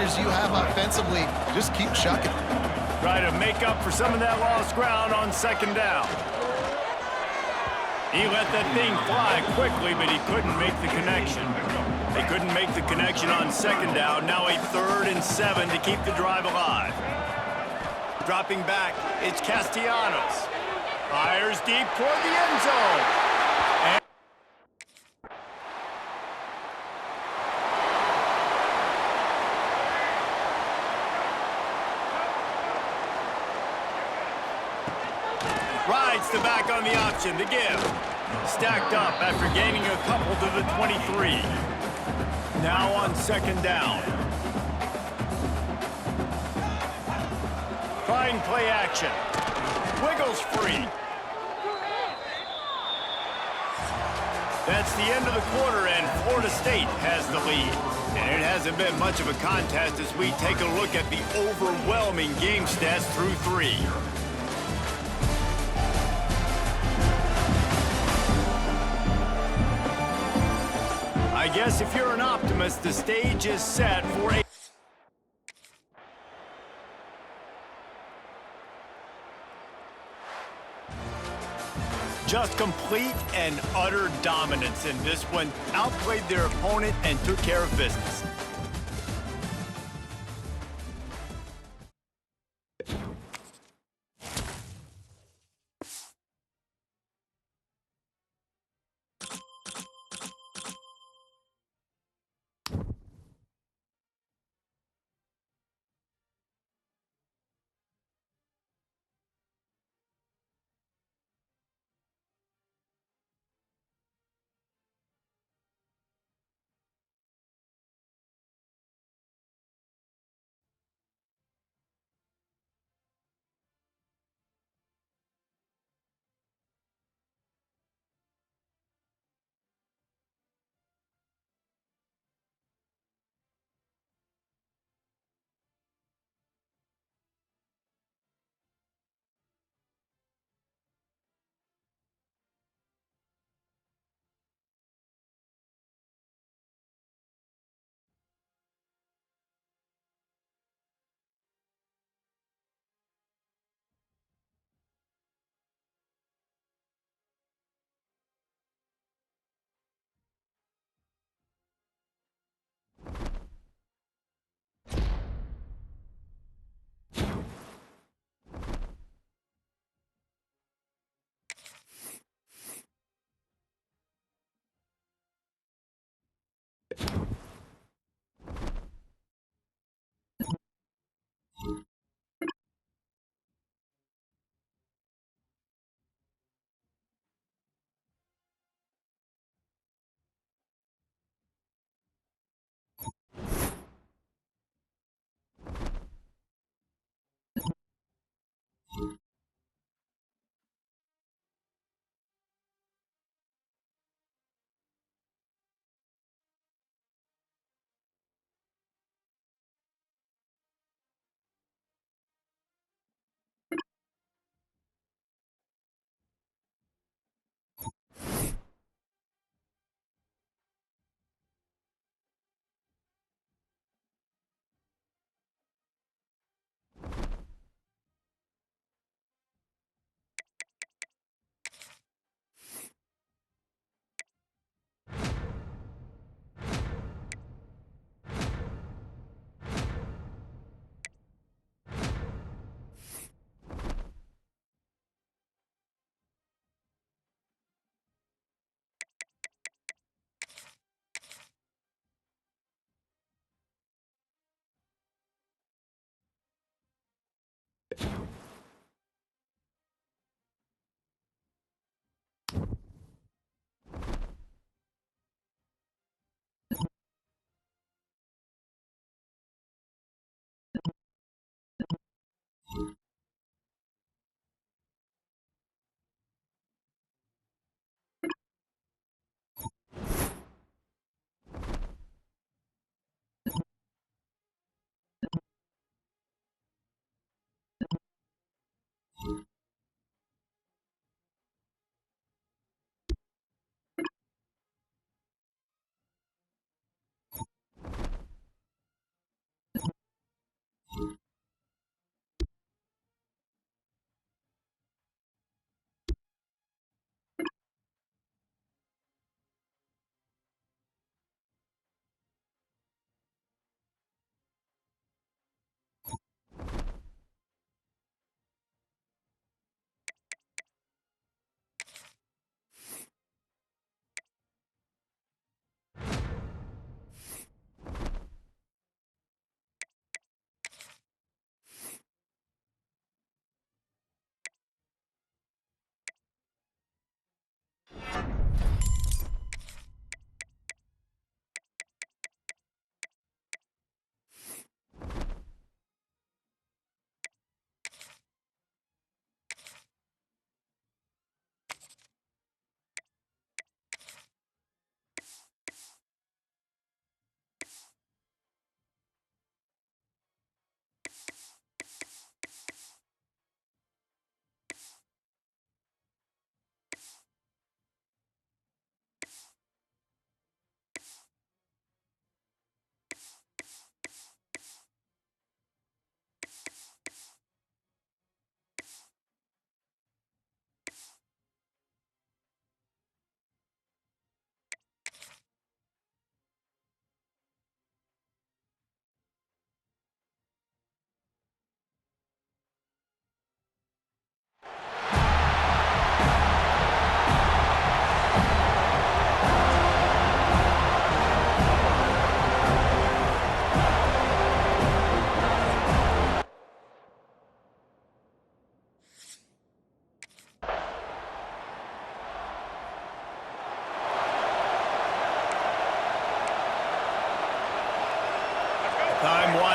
playmakers you have offensively, just keep chucking. Try to make up for some of that lost ground on second down. He let that thing fly quickly, but he couldn't make the connection. They couldn't make the connection on second down. Now a 3rd and 7 to keep the drive alive. Dropping back, it's Castellanos. Fires deep toward the end zone. And rides the back on the option to give. Stacked up after gaining a couple to the 23. Now on second down. Trying play action. Wiggles free. That's the end of the quarter, and Florida State has the lead. And it hasn't been much of a contest as we take a look at the overwhelming game stats through 3. I guess if you're an optimist, the stage is set for a... Just complete and utter dominance in this one. Outplayed their opponent and took care of business.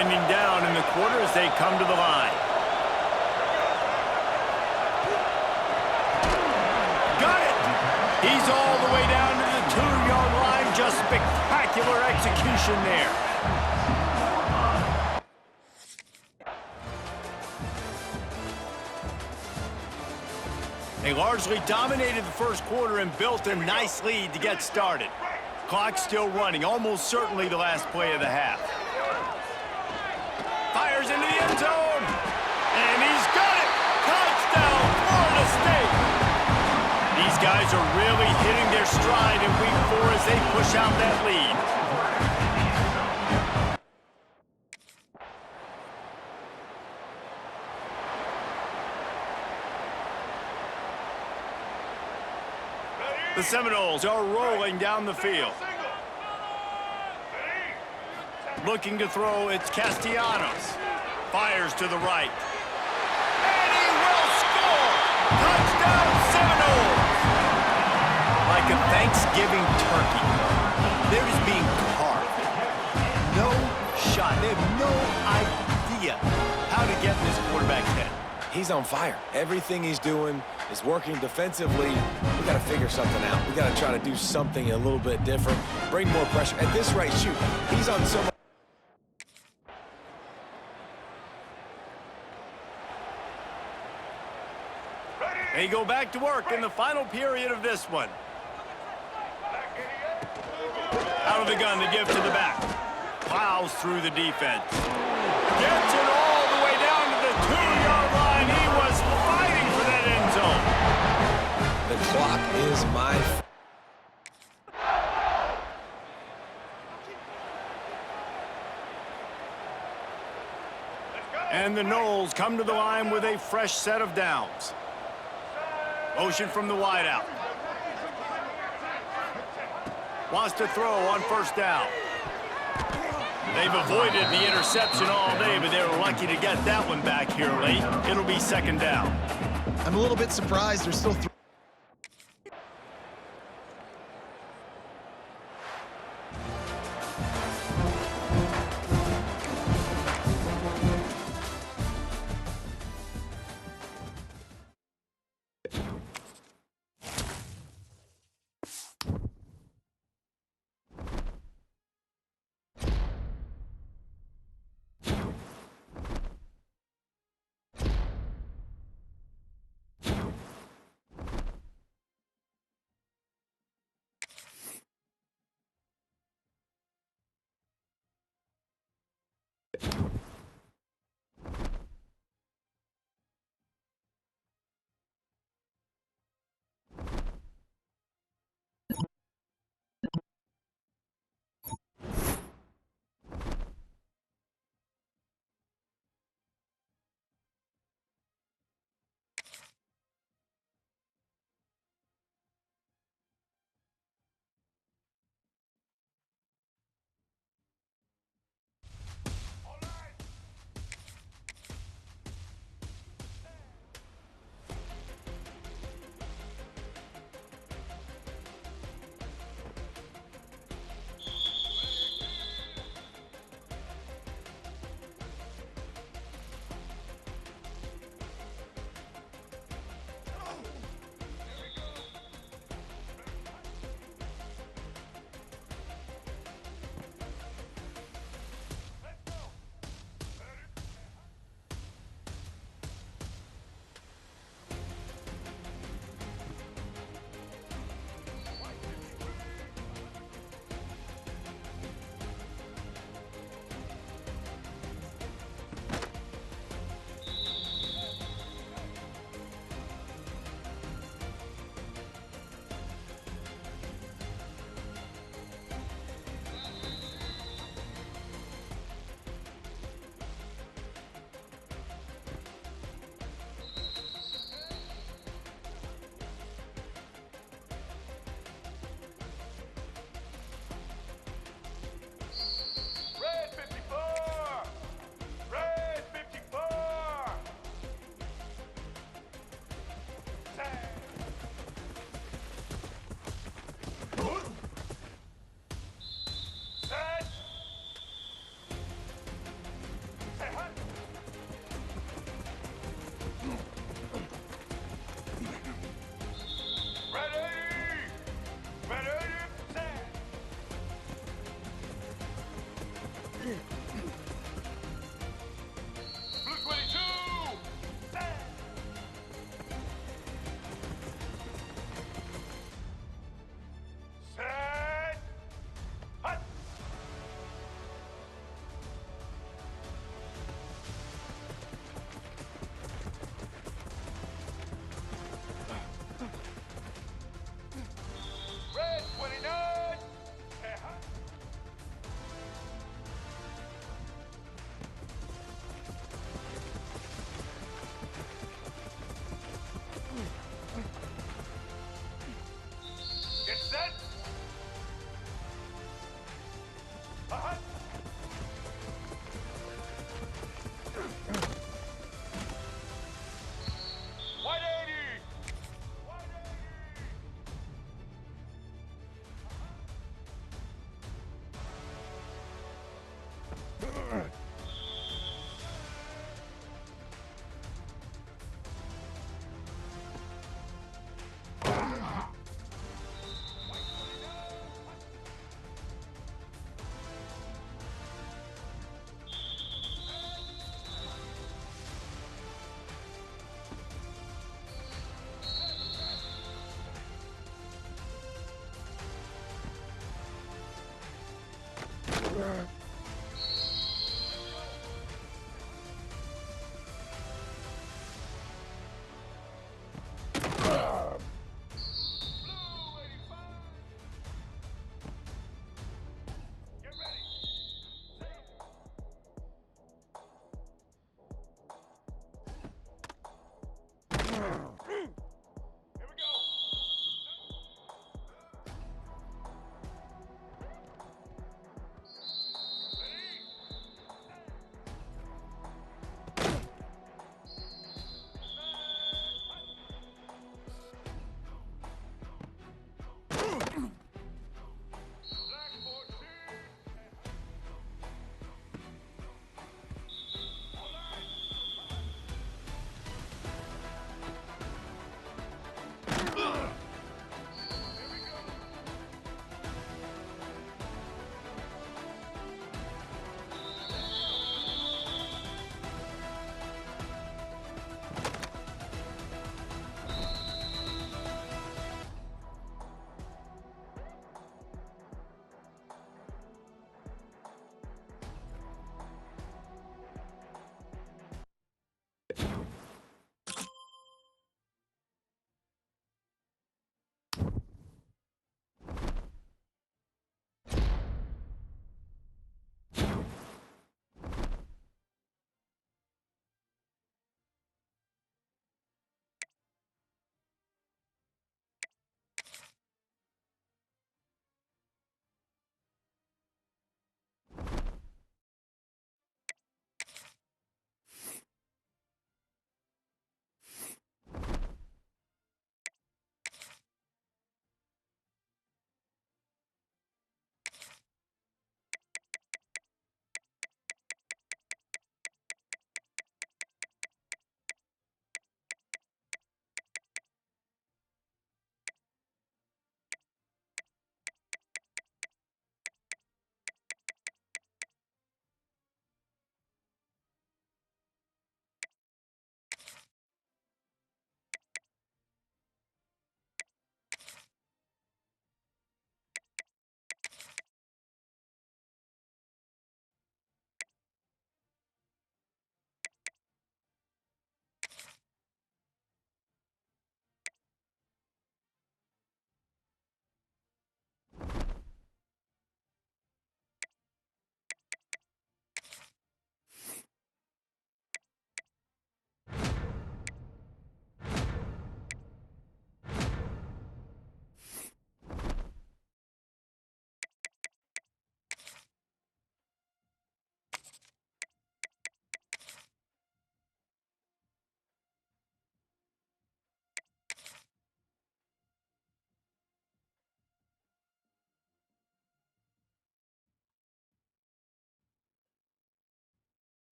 winding down in the quarter as they come to the line. Got it! He's all the way down to the 2-yard line. Just spectacular execution there. They largely dominated the first quarter and built a nice lead to get started. Clock still running, almost certainly the last play of the half. Fires into the end zone, and he's got it! Touchdown, Florida State! These guys are really hitting their stride in week 4 as they push out that lead. The Seminoles are rolling down the field. Looking to throw, it's Castellanos. Fires to the right. And he will score! Touchdown, Seminoles! Like a Thanksgiving turkey, they're just being carved. No shot. They have no idea how to get in this quarterback's head. He's on fire. Everything he's doing is working defensively. We got to figure something out. We got to try to do something a little bit different. Bring more pressure. At this rate, shoot, he's on so much. They go back to work in the final period of this one. Out of the gun, the give to the back. Plows through the defense. Gets it all the way down to the 2-yard line. He was fighting for that end zone. The clock is my... And the Noles come to the line with a fresh set of downs. Motion from the wideout. Wants to throw on first down. They've avoided the interception all day, but they were lucky to get that one back here late. It'll be second down. I'm a little bit surprised they're still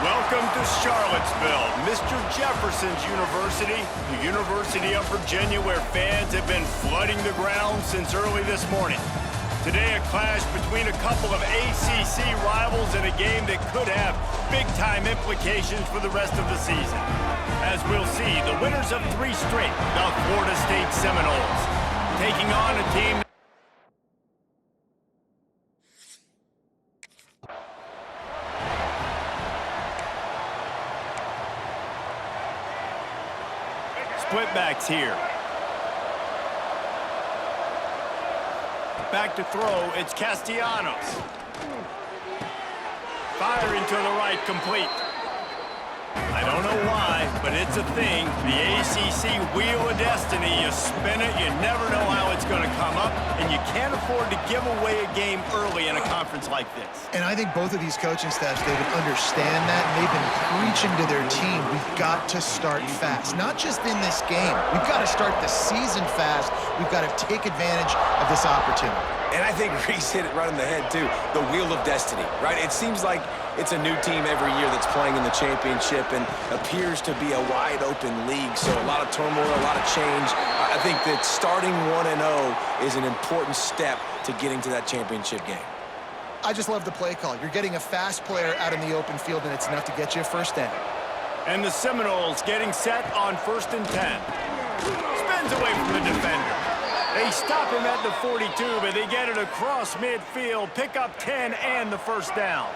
Welcome to Charlottesville, Mr. Jefferson's University, the University of Virginia, where fans have been flooding the grounds since early this morning. Today, a clash between a couple of ACC rivals in a game that could have big-time implications for the rest of the season. As we'll see, the winners of 3 straight, the Florida State Seminoles, taking on a team Splitbacks here. Back to throw, it's Castellanos. Firing to the right, complete. I don't know why, but it's a thing. The ACC Wheel of Destiny, you spin it, you never know how it's going to come up, and you can't afford to give away a game early in a conference like this. And I think both of these coaching staffs, David, understand that, and they've been preaching to their team, we've got to start fast. Not just in this game. We've got to start the season fast. We've got to take advantage of this opportunity. And I think Reese hit it right on the head, too. The Wheel of Destiny, right? It seems like it's a new team every year that's playing in the championship and appears to be a wide-open league. So a lot of turmoil, a lot of change. I think that starting 1-0 is an important step to getting to that championship game. I just love the play call. You're getting a fast player out in the open field, and it's enough to get you a first down. And the Seminoles getting set on 1st and 10. Spins away from the defender. They stop him at the 42, but they get it across midfield, pick up 10 and the first down.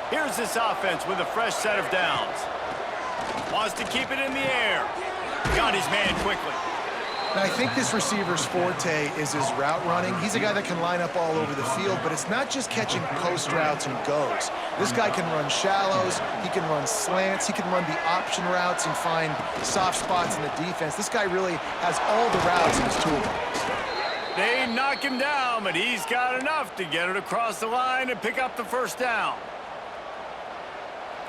Here's this offense with a fresh set of downs. Wants to keep it in the air. Got his man quickly. And I think this receiver's forte is his route running. He's a guy that can line up all over the field, but it's not just catching post routes and goes. This guy can run shallows, he can run slants, he can run the option routes and find soft spots in the defense. This guy really has all the routes in his toolbox. They knock him down, but he's got enough to get it across the line and pick up the first down.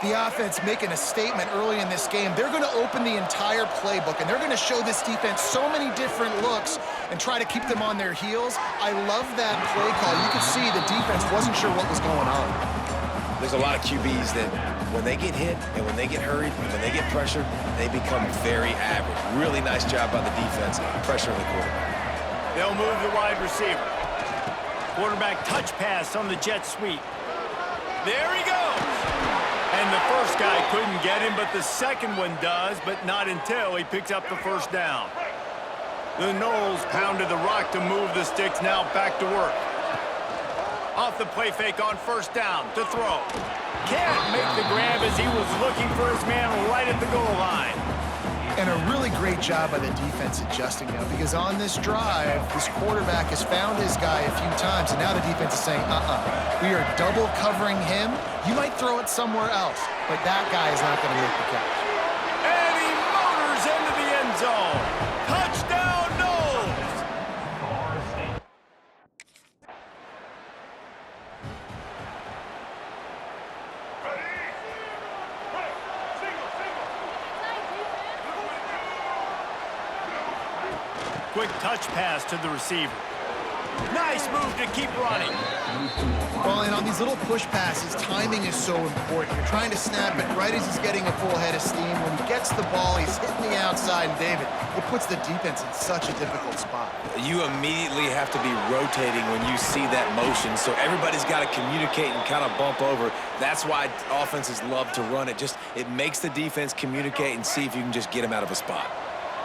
The offense making a statement early in this game. They're going to open the entire playbook, and they're going to show this defense so many different looks and try to keep them on their heels. I love that play call. You could see the defense wasn't sure what was going on. There's a lot of QBs that when they get hit and when they get hurried and when they get pressured, they become very average. Really nice job by the defense pressuring the quarterback. They'll move the wide receiver. Quarterback touch pass on the jet sweep. There he goes. And the first guy couldn't get him, but the second one does, but not until he picks up the first down. The Noles pounded the rock to move the sticks, now back to work. Off the play fake on first down to throw. Can't make the grab as he was looking for his man right at the goal line. And a really great job by the defense adjusting now, because on this drive, this quarterback has found his guy a few times, and now the defense is saying, we are double covering him. You might throw it somewhere else, but that guy is not going to make the catch. And he motors into the end zone. Touchdown, Noles! Quick touch pass to the receiver. Nice move to keep running. Well, and on these little push passes, timing is so important. You're trying to snap it right as he's getting a full head of steam. When he gets the ball, he's hitting the outside, and David, it puts the defense in such a difficult spot. You immediately have to be rotating when you see that motion, so everybody's got to communicate and kind of bump over. That's why offenses love to run it. It makes the defense communicate and see if you can just get him out of a spot.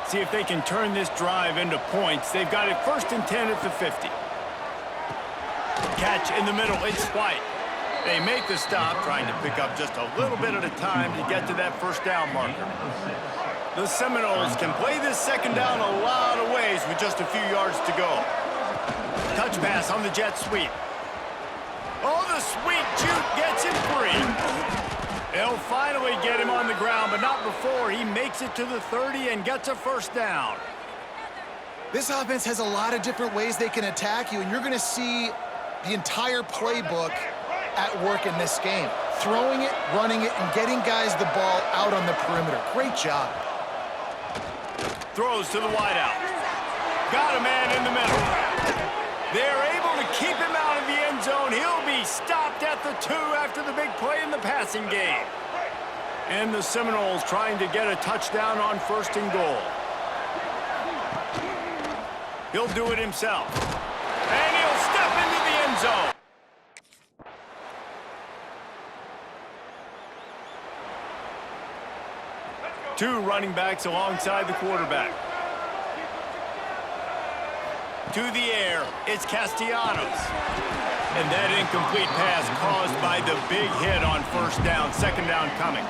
See if they can turn this drive into points. They've got it 1st and 10 at the 50. Catch in the middle, it's White. They make the stop, trying to pick up just a little bit at a time to get to that first down marker. The Seminoles can play this second down a lot of ways with just a few yards to go. Touch pass on the jet sweep. Oh, the sweep juke gets him free. They'll finally get him on the ground, but not before he makes it to the 30 and gets a first down. This offense has a lot of different ways they can attack you, and you're going to see the entire playbook at work in this game. Throwing it, running it, and getting guys the ball out on the perimeter. Great job. Throws to the wideout. Got a man in the middle. They're able to keep him out of the end zone. He'll be stopped at the 2 after the big play in the passing game. And the Seminoles trying to get a touchdown on 1st and goal. He'll do it himself. And he'll step into the end zone. Two running backs alongside the quarterback. To the air, it's Castellanos. And that incomplete pass caused by the big hit on first down, second down coming.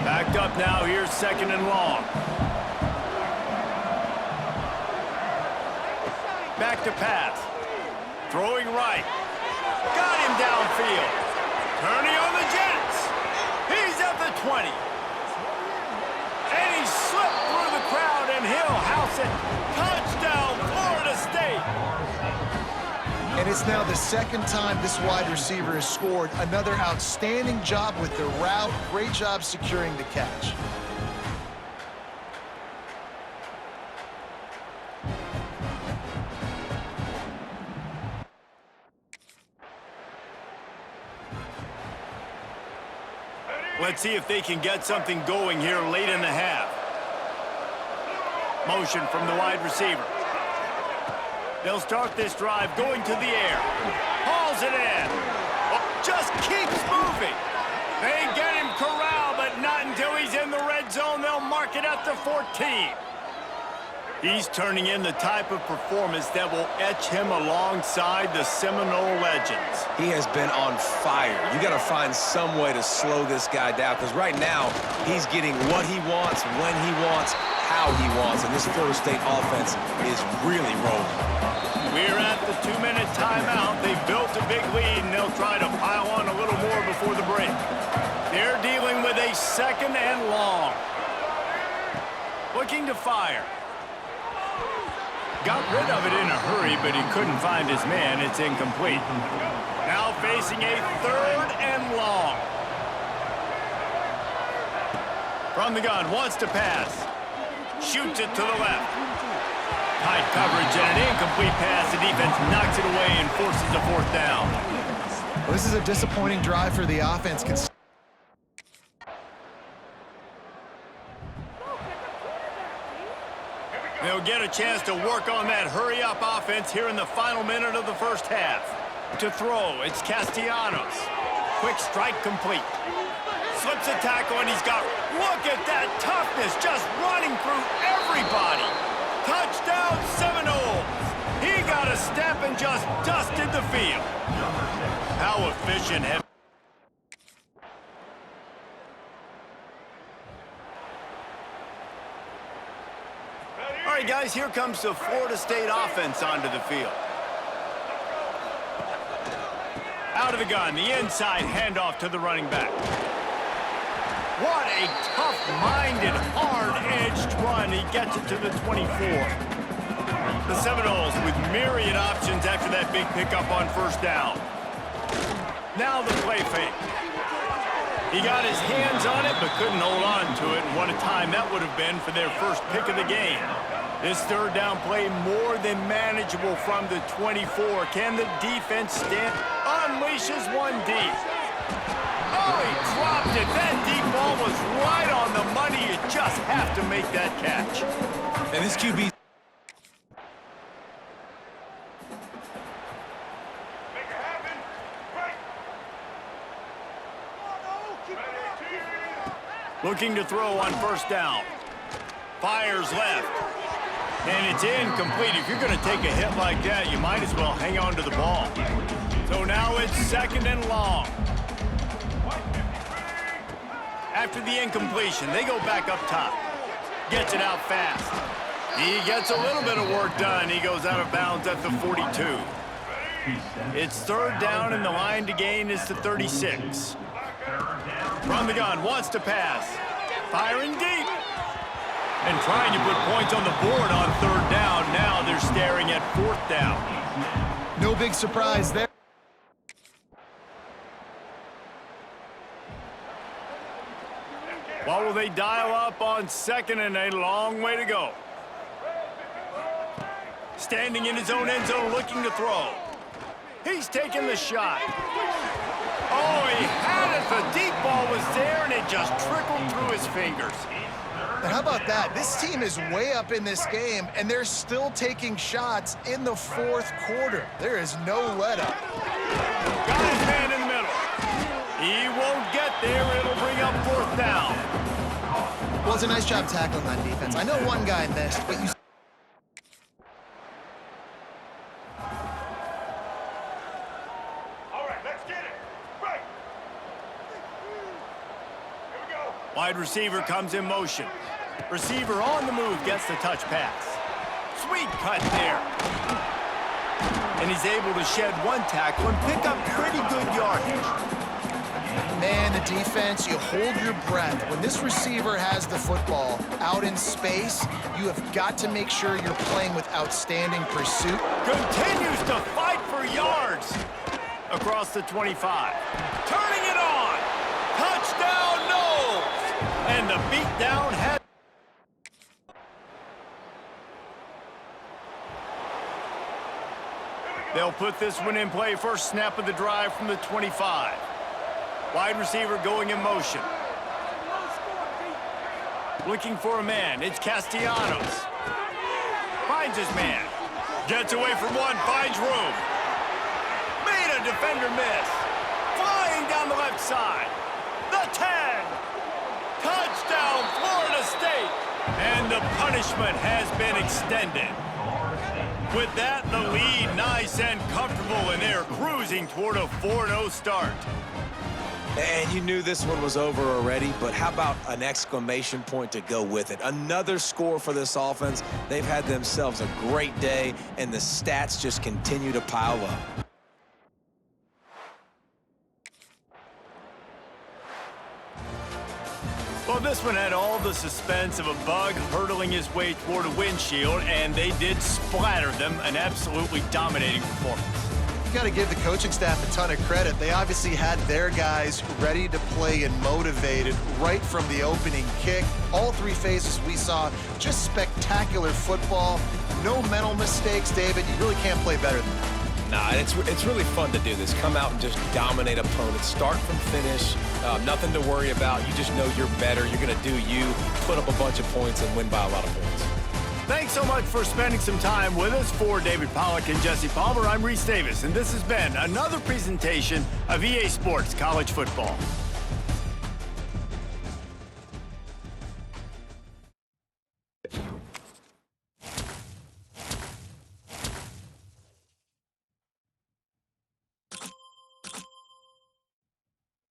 Backed up now, here's 2nd and long. Back to pass. Throwing right. Got him downfield. Turning on the Jets. He's at the 20. And he slipped through the crowd, and he'll house it. Touchdown, Florida State. And it's now the 2nd time this wide receiver has scored. Another outstanding job with the route. Great job securing the catch. Let's see if they can get something going here late in the half. Motion from the wide receiver. They'll start this drive going to the air. Hauls it in. Oh, just keeps moving. They get him corralled, but not until he's in the red zone. They'll mark it at the 14. He's turning in the type of performance that will etch him alongside the Seminole legends. He has been on fire. You got to find some way to slow this guy down, because right now he's getting what he wants, when he wants, how he wants, and this Florida State offense is really rolling. We're at the 2-minute timeout. They've built a big lead, and they'll try to pile on a little more before the break. They're dealing with a 2nd and long. Looking to fire. Got rid of it in a hurry, but he couldn't find his man. It's incomplete. Now facing a 3rd and long. From the gun, wants to pass. Shoots it to the left. Tight coverage and an incomplete pass. The defense knocks it away and forces a 4th down. Well, this is a disappointing drive for the offense. They'll get a chance to work on that hurry-up offense here in the final minute of the first half. To throw, it's Castellanos. Quick strike complete. Slips a tackle, and he's got, look at that toughness, just running through everybody. Touchdown Seminoles. He got a step and just dusted the field. How efficient have... All right, guys, here comes the Florida State offense onto the field. Out of the gun, the inside handoff to the running back. What a tough-minded, hard-edged run. He gets it to the 24. The Seminoles with myriad options after that big pickup on 1st down. Now the play fake. He got his hands on it, but couldn't hold on to it, and what a time that would have been for their first pick of the game. This 3rd down play more than manageable from the 24. Can the defense stand? Unleashes one deep. Oh, he dropped it. That deep ball was right on the money. You just have to make that catch. And this QB... Looking to throw on 1st down. Fires left. And it's incomplete. If you're going to take a hit like that, you might as well hang on to the ball. So now it's 2nd and long. After the incompletion, they go back up top. Gets it out fast. He gets a little bit of work done. He goes out of bounds at the 42. It's 3rd down, and the line to gain is the 36. From the gun, wants to pass. Firing deep. And trying to put points on the board on 3rd down. Now they're staring at 4th down. No big surprise there. What will they dial up on 2nd and a long way to go? Standing in his own end zone looking to throw. He's taking the shot. Oh, he had it. The deep ball was there, and it just trickled through his fingers. And how about that? This team is way up in this game, and they're still taking shots in the 4th quarter. There is no let-up. Got his man in the middle. He won't get there. It'll bring up 4th down. Well, it's a nice job tackling on defense. I know one guy missed, but you... All right, let's get it. Right. Here we go. Wide receiver comes in motion. Receiver on the move gets the touch pass. Sweet cut there. And he's able to shed one tackle and pick up pretty good yardage. Man, the defense, you hold your breath. When this receiver has the football out in space, you have got to make sure you're playing with outstanding pursuit. Continues to fight for yards across the 25. Turning it on. Touchdown, Knowles. And the beatdown has... They'll put this one in play. First snap of the drive from the 25. Wide receiver going in motion. Looking for a man. It's Castellanos. Finds his man. Gets away from one. Finds room. Made a defender miss. Flying down the left side. The 10. Touchdown, Florida State. And the punishment. punishment has been extended. With that, the lead nice and comfortable, and they're cruising toward a 4-0 start. And you knew this one was over already, but how about an exclamation point to go with it? Another score for this offense. They've had themselves a great day, and the stats just continue to pile up. Well, this one had all the suspense of a bug hurtling his way toward a windshield, and they did splatter them. An absolutely dominating performance. You got to give the coaching staff a ton of credit. They obviously had their guys ready to play and motivated right from the opening kick. All three phases we saw, just spectacular football. No mental mistakes, David. You really can't play better than that. Nah, it's really fun to do this. Come out and just dominate opponents. Start from finish. Nothing to worry about. You just know you're better. You're going to do you, put up a bunch of points, and win by a lot of points. Thanks so much for spending some time with us. For David Pollack and Jesse Palmer, I'm Reese Davis, and this has been another presentation of EA Sports College Football.